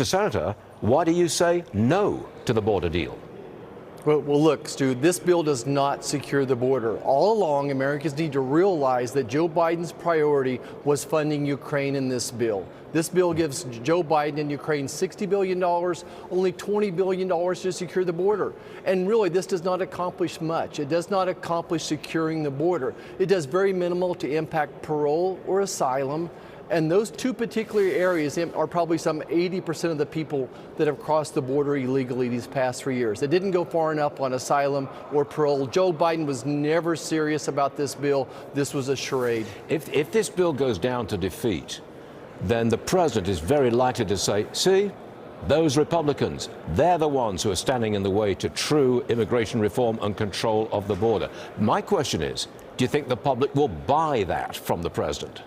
Senator, why do you say no to the border deal? Well, look, Stu, this bill does not secure the border. All along, Americans need to realize that Joe Biden's priority was funding Ukraine in this bill. This bill gives Joe Biden and Ukraine $60 billion, only $20 billion to secure the border. And really, this does not accomplish much. It does not accomplish securing the border. It does very minimal to impact parole or asylum. And those two particular areas are probably some 80% of the people that have crossed the border illegally these past 3 years. They didn't go far enough on asylum or parole. Joe Biden was never serious about this bill. This was a charade. If this bill goes down to defeat, then the president is very likely to say, see, those Republicans, they're the ones who are standing in the way to true immigration reform and control of the border. My question is, do you think the public will buy that from the president?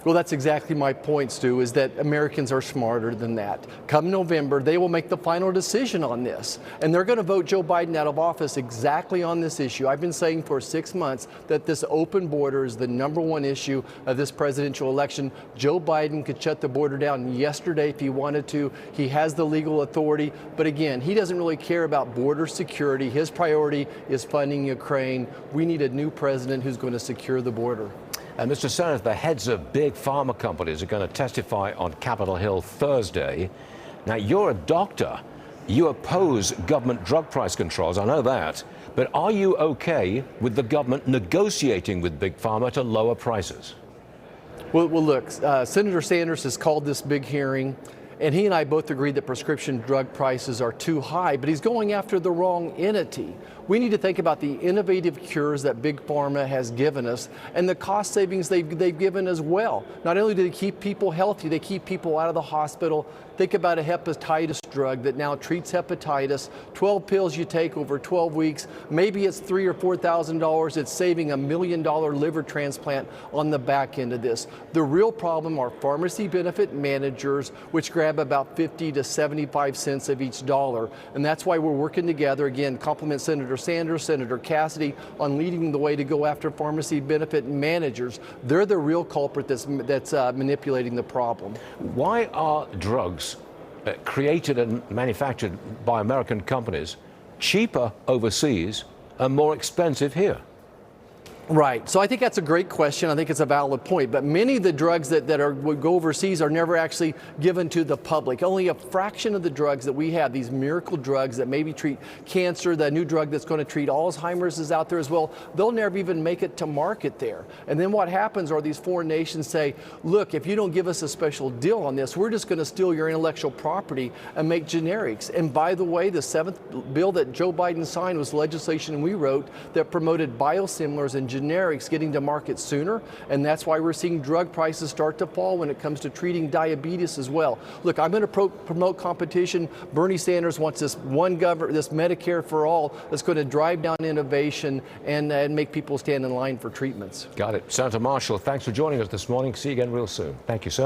Well, that's exactly my point, Stu, is that Americans are smarter than that. Come November, they will make the final decision on this, and they're going to vote Joe Biden out of office exactly on this issue. I've been saying for 6 months that this open border is the #1 issue of this presidential election. Joe Biden could shut the border down yesterday if he wanted to. He has the legal authority, but again, he doesn't really care about border security. His priority is funding Ukraine. We need a new president who's going to secure the border. And Mr. Senator, the heads of big pharma companies are going to testify on Capitol Hill Thursday. Now, you're a doctor. You oppose government drug price controls, I know that. But are you okay with the government negotiating with big pharma to lower prices? Well, look, Senator Sanders has called this big hearing, and he and I both agreed that prescription drug prices are too high, but he's going after the wrong entity. We need to think about the innovative cures that Big Pharma has given us and the cost savings they've given as well. Not only do they keep people healthy, they keep people out of the hospital. Think about a hepatitis drug that now treats hepatitis. 12 pills you take over 12 weeks. Maybe it's $3,000 or $4,000. It's saving $1 million liver transplant on the back end of this. The real problem are pharmacy benefit managers, which grab about 50 to 75 cents of each dollar. And that's why we're working together. Again, compliment Senator Sanders, Senator Cassidy on leading the way to go after pharmacy benefit managers. They're the real culprit that's manipulating the problem. Why are drugs created and manufactured by American companies cheaper overseas and more expensive here? Right. So I think that's a great question. I think it's a valid point. But many of the drugs that would go overseas are never actually given to the public. Only a fraction of the drugs that we have, these miracle drugs that maybe treat cancer, the new drug that's going to treat Alzheimer's is out there as well, they'll never even make it to market there. And then what happens are these foreign nations say, look, if you don't give us a special deal on this, we're just going to steal your intellectual property and make generics. And by the way, the 7th bill that Joe Biden signed was legislation we wrote that promoted biosimilars and generics getting to market sooner, and that's why we're seeing drug prices start to fall when it comes to treating diabetes as well. Look, I'm going to promote competition. Bernie Sanders wants this this Medicare for all that's going to drive down innovation and make people stand in line for treatments. Got it. Senator Marshall, thanks for joining us this morning. See you again real soon. Thank you, sir.